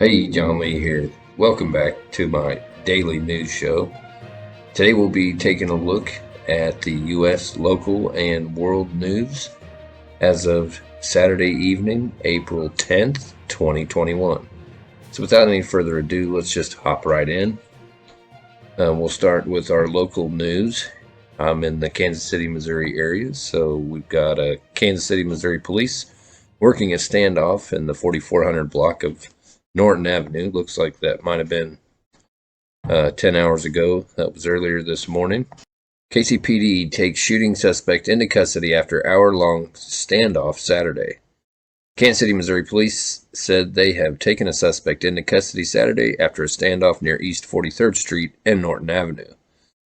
Hey, John Lee here. Welcome back to my daily news show. Today we'll be taking a look at the U.S. local and world news as of Saturday evening, April 10th, 2021. So without any further ado, let's just hop right in. We'll start with our local news. I'm in the Kansas City, Missouri area, so we've got Kansas City, Missouri police working a standoff in the 4400 block of Norton Avenue. Looks like that might have been 10 hours ago. That was earlier this morning. KCPD takes shooting suspect into custody after hour-long standoff Saturday. Kansas City, Missouri police said they have taken a suspect into custody Saturday after a standoff near East 43rd Street and Norton Avenue.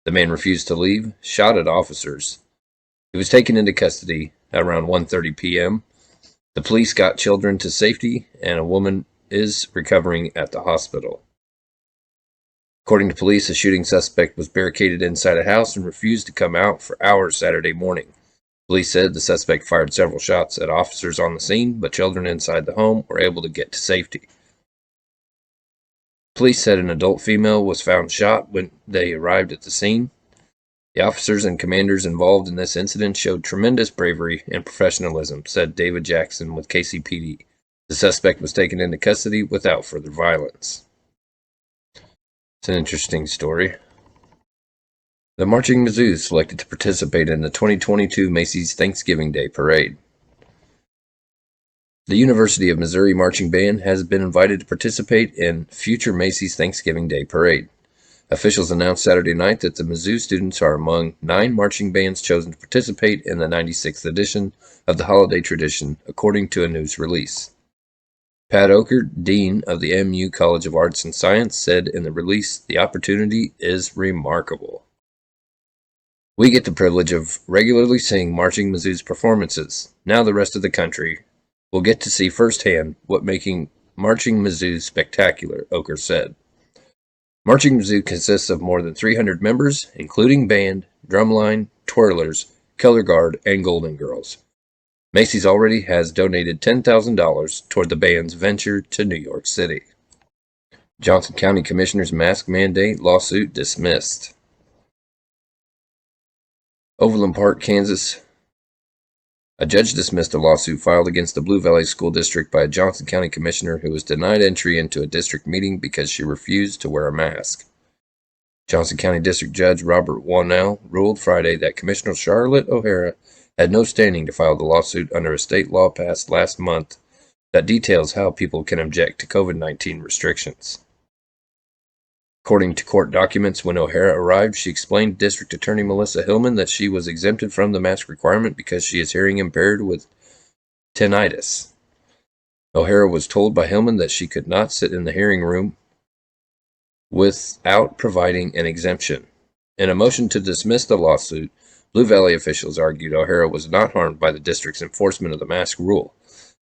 The man refused to leave, shot at officers. He was taken into custody around 1:30 p.m. The police got children to safety, and a woman is recovering at the hospital. According to police, the shooting suspect was barricaded inside a house and refused to come out for hours Saturday morning. Police said the suspect fired several shots at officers on the scene, but children inside the home were able to get to safety. Police said an adult female was found shot when they arrived at the scene. The officers and commanders involved in this incident showed tremendous bravery and professionalism, said David Jackson with KCPD. The suspect was taken into custody without further violence. It's an interesting story. The Marching Mizzous selected to participate in the 2022 Macy's Thanksgiving Day Parade. The University of Missouri Marching Band has been invited to participate in future Macy's Thanksgiving Day Parade. Officials announced Saturday night that the Mizzou students are among 9 marching bands chosen to participate in the 96th edition of the holiday tradition, according to a news release. Pat Oker, Dean of the MU College of Arts and Science, said in the release, "The opportunity is remarkable. We get the privilege of regularly seeing Marching Mizzou's performances. Now the rest of the country will get to see firsthand what making Marching Mizzou spectacular," Oker said. Marching Mizzou consists of more than 300 members, including band, drumline, twirlers, color guard, and Golden Girls. Macy's already has donated $10,000 toward the band's venture to New York City. Johnson County Commissioner's mask mandate lawsuit dismissed. Overland Park, Kansas. A judge dismissed a lawsuit filed against the Blue Valley School District by a Johnson County commissioner who was denied entry into a district meeting because she refused to wear a mask. Johnson County District Judge Robert Wannell ruled Friday that Commissioner Charlotte O'Hara had no standing to file the lawsuit under a state law passed last month that details how people can object to COVID-19 restrictions. According to court documents, when O'Hara arrived, she explained to District Attorney Melissa Hillman that she was exempted from the mask requirement because she is hearing impaired with tinnitus. O'Hara was told by Hillman that she could not sit in the hearing room without providing an exemption. In a motion to dismiss the lawsuit, Blue Valley officials argued O'Hara was not harmed by the district's enforcement of the mask rule.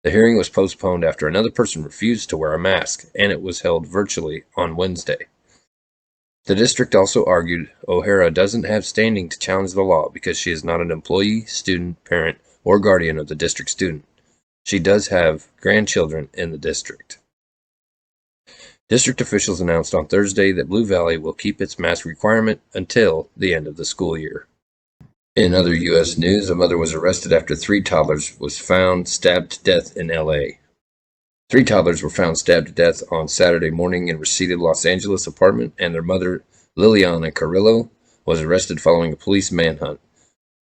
The hearing was postponed after another person refused to wear a mask, and it was held virtually on Wednesday. The district also argued O'Hara doesn't have standing to challenge the law because she is not an employee, student, parent, or guardian of the district student. She does have grandchildren in the district. District officials announced on Thursday that Blue Valley will keep its mask requirement until the end of the school year. In other U.S. news, a mother was arrested after 3 toddlers was found stabbed to death in L.A. 3 toddlers were found stabbed to death on Saturday morning in Reseda, Los Angeles apartment, and their mother, Liliana Carrillo, was arrested following a police manhunt.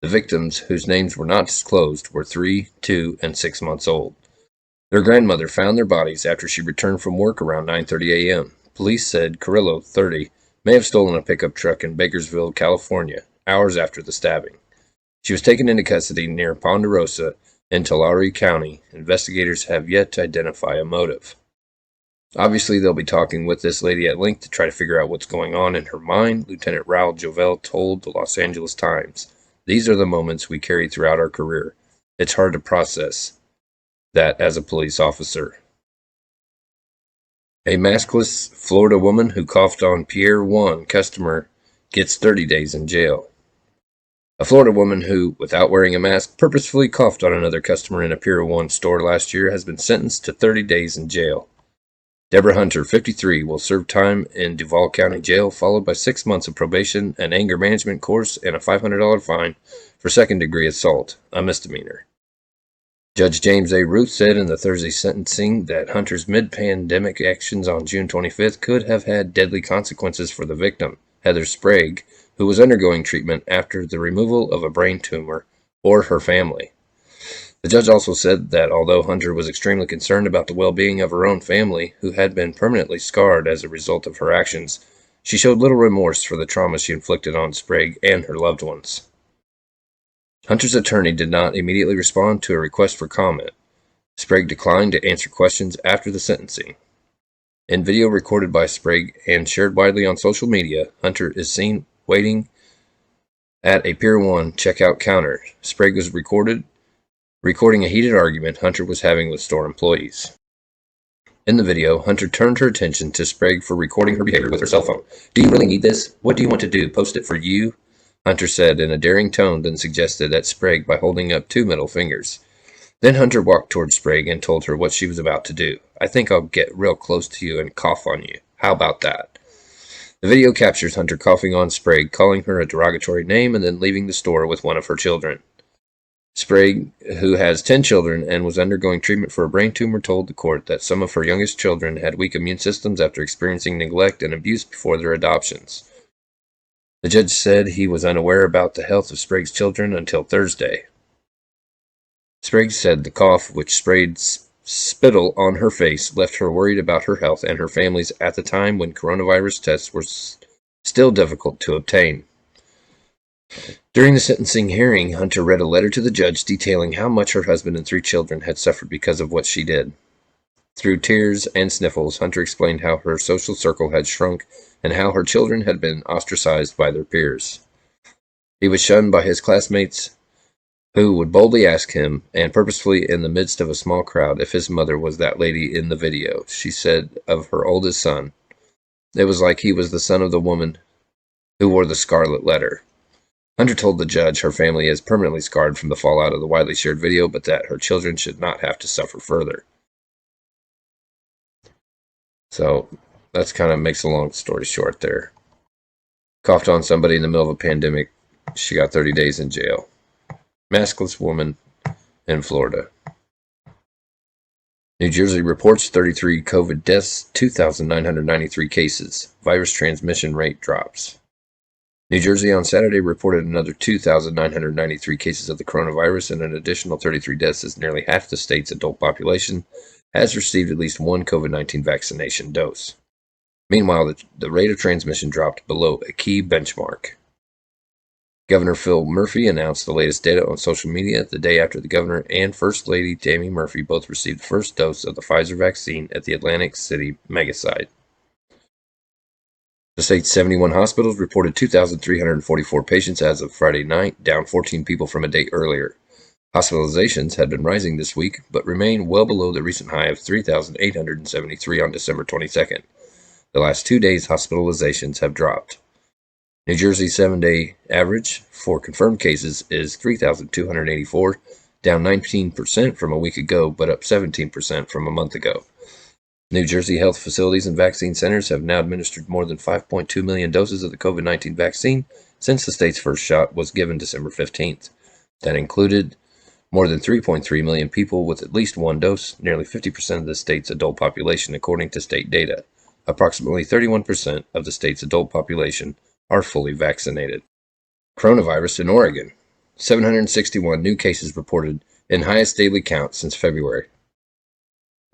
The victims, whose names were not disclosed, were 3, 2, and 6 months old. Their grandmother found their bodies after she returned from work around 9:30 a.m. Police said Carrillo, 30, may have stolen a pickup truck in Bakersville, California, hours after the stabbing. She was taken into custody near Ponderosa in Tulare County. Investigators have yet to identify a motive. Obviously, they'll be talking with this lady at length to try to figure out what's going on in her mind, Lieutenant Raul Jovel told the Los Angeles Times. These are the moments we carry throughout our career. It's hard to process that as a police officer. A maskless Florida woman who coughed on Pier 1 customer gets 30 days in jail. A Florida woman who, without wearing a mask, purposefully coughed on another customer in a Pier 1 store last year has been sentenced to 30 days in jail. Deborah Hunter, 53, will serve time in Duval County Jail, followed by 6 months of probation, an anger management course, and a $500 fine for second-degree assault, a misdemeanor. Judge James A. Ruth said in the Thursday sentencing that Hunter's mid-pandemic actions on June 25th could have had deadly consequences for the victim, Heather Sprague, who was undergoing treatment after the removal of a brain tumor, or her family. The judge also said that although Hunter was extremely concerned about the well-being of her own family, who had been permanently scarred as a result of her actions, she showed little remorse for the trauma she inflicted on Sprague and her loved ones. Hunter's attorney did not immediately respond to a request for comment. Sprague declined to answer questions after the sentencing. In video recorded by Sprague and shared widely on social media, Hunter is seen waiting at a Pier 1 checkout counter. Sprague was recording a heated argument Hunter was having with store employees. In the video, Hunter turned her attention to Sprague for recording her behavior with her cell phone. "Do you really need this? What do you want to do? Post it for you?" Hunter said in a daring tone, then suggested at Sprague by holding up 2 middle fingers. Then Hunter walked toward Sprague and told her what she was about to do. "I think I'll get real close to you and cough on you. How about that?" The video captures Hunter coughing on Sprague, calling her a derogatory name, and then leaving the store with one of her children. Sprague, who has 10 children and was undergoing treatment for a brain tumor, told the court that some of her youngest children had weak immune systems after experiencing neglect and abuse before their adoptions. The judge said he was unaware about the health of Sprague's children until Thursday. Sprague said the cough, which sprayed spittle on her face, left her worried about her health and her family's at the time when coronavirus tests were still difficult to obtain. During the sentencing hearing, Hunter read a letter to the judge detailing how much her husband and 3 children had suffered because of what she did. Through tears and sniffles, Hunter explained how her social circle had shrunk and how her children had been ostracized by their peers. He was shunned by his classmates, who would boldly ask him, and purposefully in the midst of a small crowd, if his mother was that lady in the video, she said of her oldest son. It was like he was the son of the woman who wore the scarlet letter. Hunter told the judge her family is permanently scarred from the fallout of the widely shared video, but that her children should not have to suffer further. So that's kind of makes a long story short there. Coughed on somebody in the middle of a pandemic. She got 30 days in jail. Maskless woman in Florida. New Jersey reports 33 COVID deaths, 2,993 cases. Virus transmission rate drops. New Jersey on Saturday reported another 2,993 cases of the coronavirus and an additional 33 deaths, as nearly half the state's adult population has received at least one COVID-19 vaccination dose. Meanwhile, the rate of transmission dropped below a key benchmark. Governor Phil Murphy announced the latest data on social media the day after the governor and First Lady Tammy Murphy both received the first dose of the Pfizer vaccine at the Atlantic City megasite. The state's 71 hospitals reported 2,344 patients as of Friday night, down 14 people from a day earlier. Hospitalizations had been rising this week, but remain well below the recent high of 3,873 on December 22nd. The last 2 days, hospitalizations have dropped. New Jersey's 7-day average for confirmed cases is 3,284, down 19% from a week ago, but up 17% from a month ago. New Jersey health facilities and vaccine centers have now administered more than 5.2 million doses of the COVID-19 vaccine since the state's first shot was given December 15th. That included more than 3.3 million people with at least one dose, nearly 50% of the state's adult population, according to state data. Approximately 31% of the state's adult population are fully vaccinated. Coronavirus in Oregon. 761 new cases reported, in highest daily count since February.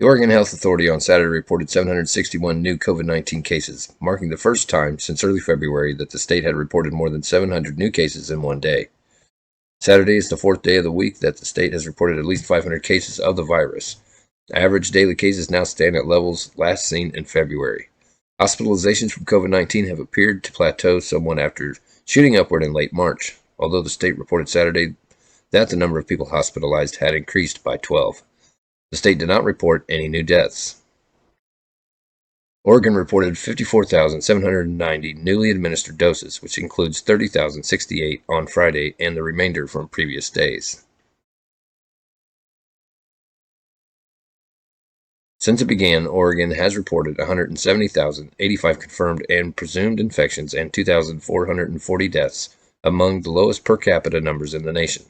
The Oregon Health Authority on Saturday reported 761 new COVID-19 cases, marking the first time since early February that the state had reported more than 700 new cases in one day. Saturday is the 4th day of the week that the state has reported at least 500 cases of the virus. Average daily cases now stand at levels last seen in February. Hospitalizations from COVID-19 have appeared to plateau somewhat after shooting upward in late March, although the state reported Saturday that the number of people hospitalized had increased by 12. The state did not report any new deaths. Oregon reported 54,790 newly administered doses, which includes 30,068 on Friday and the remainder from previous days. Since it began, Oregon has reported 170,085 confirmed and presumed infections and 2,440 deaths, among the lowest per capita numbers in the nation.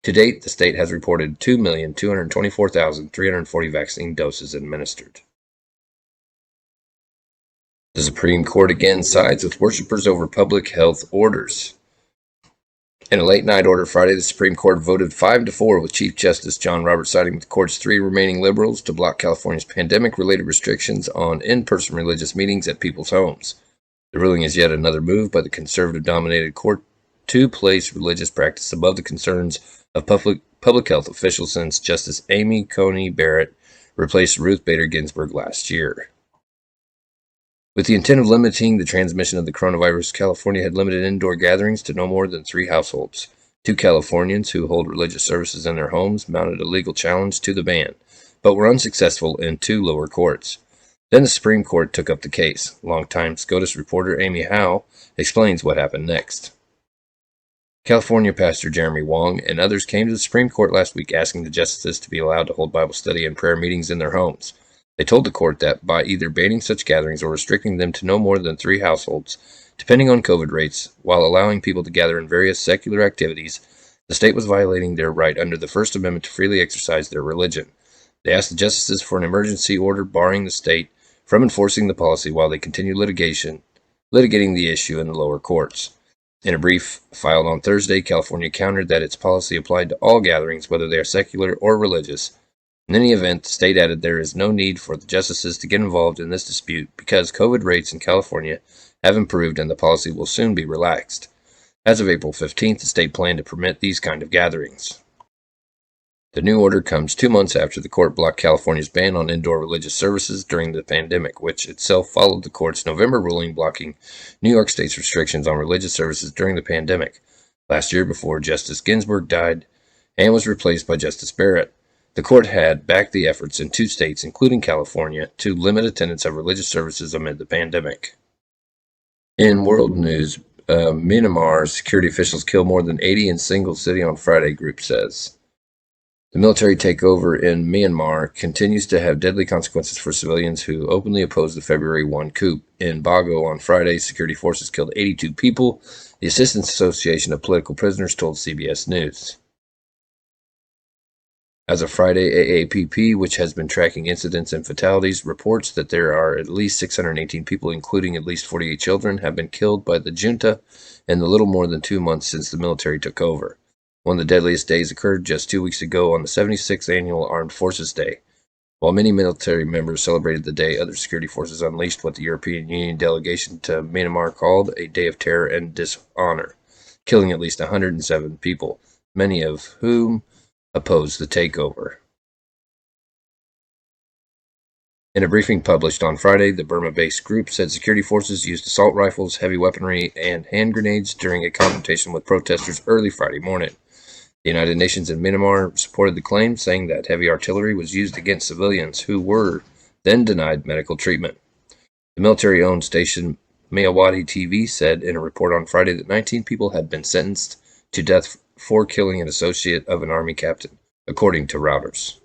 To date, the state has reported 2,224,340 vaccine doses administered. The Supreme Court again sides with worshippers over public health orders. In a late-night order Friday, the Supreme Court voted 5-4 with Chief Justice John Roberts siding with the court's 3 remaining liberals to block California's pandemic-related restrictions on in-person religious meetings at people's homes. The ruling is yet another move by the conservative-dominated court to place religious practice above the concerns of public health officials since Justice Amy Coney Barrett replaced Ruth Bader Ginsburg last year. With the intent of limiting the transmission of the coronavirus, California had limited indoor gatherings to no more than 3 households. 2 Californians who hold religious services in their homes mounted a legal challenge to the ban, but were unsuccessful in 2 lower courts. Then the Supreme Court took up the case. Longtime SCOTUS reporter Amy Howe explains what happened next. California pastor Jeremy Wong and others came to the Supreme Court last week asking the justices to be allowed to hold Bible study and prayer meetings in their homes. They told the court that by either banning such gatherings or restricting them to no more than 3 households, depending on COVID rates, while allowing people to gather in various secular activities, the state was violating their right under the First Amendment to freely exercise their religion. They asked the justices for an emergency order barring the state from enforcing the policy while they continued litigating the issue in the lower courts. In a brief filed on Thursday, California countered that its policy applied to all gatherings, whether they are secular or religious. In any event, the state added there is no need for the justices to get involved in this dispute because COVID rates in California have improved and the policy will soon be relaxed. As of April 15th, the state planned to permit these kind of gatherings. The new order comes 2 months after the court blocked California's ban on indoor religious services during the pandemic, which itself followed the court's November ruling blocking New York State's restrictions on religious services during the pandemic, last year before Justice Ginsburg died and was replaced by Justice Barrett. The court had backed the efforts in 2 states, including California, to limit attendance of religious services amid the pandemic. In world news, Myanmar security officials killed more than 80 in single city on Friday, group says. The military takeover in Myanmar continues to have deadly consequences for civilians who openly opposed the February 1 coup. In Bago on Friday, security forces killed 82 people, the Assistance Association of Political Prisoners told CBS News. As of Friday, AAPP, which has been tracking incidents and fatalities, reports that there are at least 618 people, including at least 48 children, have been killed by the junta in the little more than 2 months since the military took over. One of the deadliest days occurred just 2 weeks ago on the 76th Annual Armed Forces Day. While many military members celebrated the day, other security forces unleashed what the European Union delegation to Myanmar called a day of terror and dishonor, killing at least 107 people, many of whom opposed the takeover. In a briefing published on Friday, the Burma-based group said security forces used assault rifles, heavy weaponry, and hand grenades during a confrontation with protesters early Friday morning. The United Nations in Myanmar supported the claim, saying that heavy artillery was used against civilians who were then denied medical treatment. The military-owned station Mayawati TV said in a report on Friday that 19 people had been sentenced to death for killing an associate of an army captain, according to Reuters.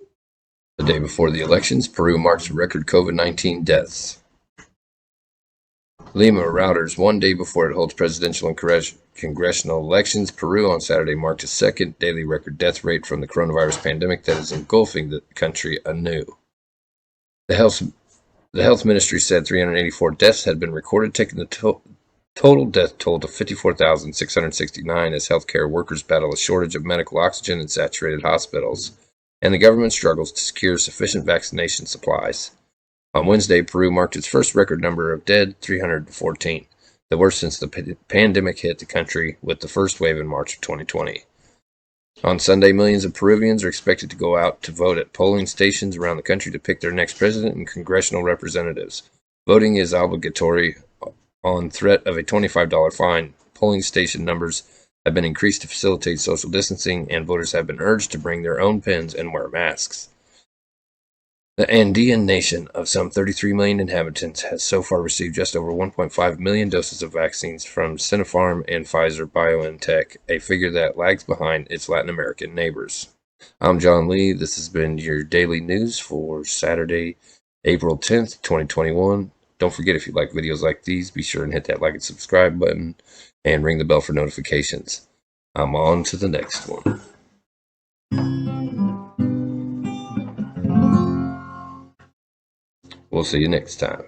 The day before the elections, Peru marks record COVID-19 deaths. Lima, Reuters, 1 day before it holds presidential and congressional elections, Peru on Saturday marked a second daily record death rate from the coronavirus pandemic that is engulfing the country anew. The health ministry said 384 deaths had been recorded, taking the total death toll to 54,669 as healthcare workers battle a shortage of medical oxygen in saturated hospitals, and the government struggles to secure sufficient vaccination supplies. On Wednesday, Peru marked its first record number of dead, 314, the worst since the pandemic hit the country with the first wave in March of 2020. On Sunday, millions of Peruvians are expected to go out to vote at polling stations around the country to pick their next president and congressional representatives. Voting is obligatory on threat of a $25 fine. Polling station numbers have been increased to facilitate social distancing, and voters have been urged to bring their own pens and wear masks. The Andean nation of some 33 million inhabitants has so far received just over 1.5 million doses of vaccines from Sinopharm and Pfizer-BioNTech, a figure that lags behind its Latin American neighbors. I'm John Lee. This has been your daily news for Saturday, April 10th, 2021. Don't forget, if you like videos like these, be sure and hit that like and subscribe button and ring the bell for notifications. I'm on to the next one. We'll see you next time.